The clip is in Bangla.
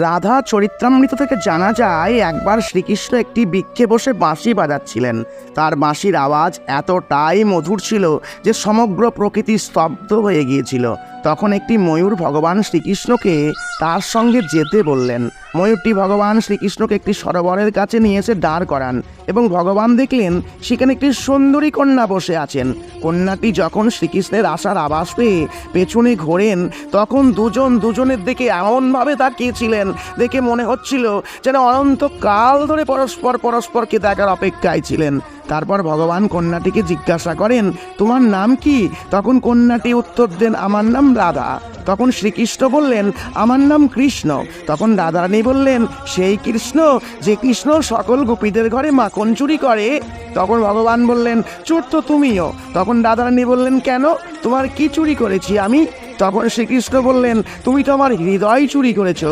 রাধা চরিত্রামৃত থেকে জানা যায় একবার শ্রীকৃষ্ণ একটি বৃক্ষে বসে বাঁশি বাজাচ্ছিলেন। তার বাঁশির আওয়াজ এতটাই মধুর ছিল যে সমগ্র প্রকৃতি স্তব্ধ হয়ে গিয়েছিল। তখন একটি ময়ূর ভগবান শ্রীকৃষ্ণকে তার সঙ্গে যেতে বললেন। ময়ূরটি ভগবান শ্রীকৃষ্ণকে একটি সরোবরের কাছে নিয়ে এসে দাঁড় করান এবং ভগবান দেখলেন সেখানে একটি সুন্দরী কন্যা বসে আছেন। কন্যাটি যখন শ্রীকৃষ্ণের আসার আভাস পেয়ে পেছনে ঘোরেন তখন দুজনের দিকে এমনভাবে তাকিয়েছিলেন দেখে মনে হচ্ছিল যেন অনন্তকাল ধরে পরস্পরকে দেখার অপেক্ষায় ছিলেন। তারপর ভগবান কন্যাটিকে জিজ্ঞাসা করেন, তোমার নাম কি? তখন কন্যাটি উত্তর দেন, আমার নাম রাধা। তখন শ্রীকৃষ্ণ বললেন, আমার নাম কৃষ্ণ। তখন রাধারানী বললেন, সেই কৃষ্ণ যে কৃষ্ণ সকল গোপীদের ঘরে মাখন চুরি করে? তখন ভগবান বললেন, চোর তো তুমিও। তখন রাধারানী বললেন, কেন, তোমার কি চুরি করেছি আমি? তখন শ্রীকৃষ্ণ বললেন, তুমি তো আমার হৃদয় চুরি করেছো।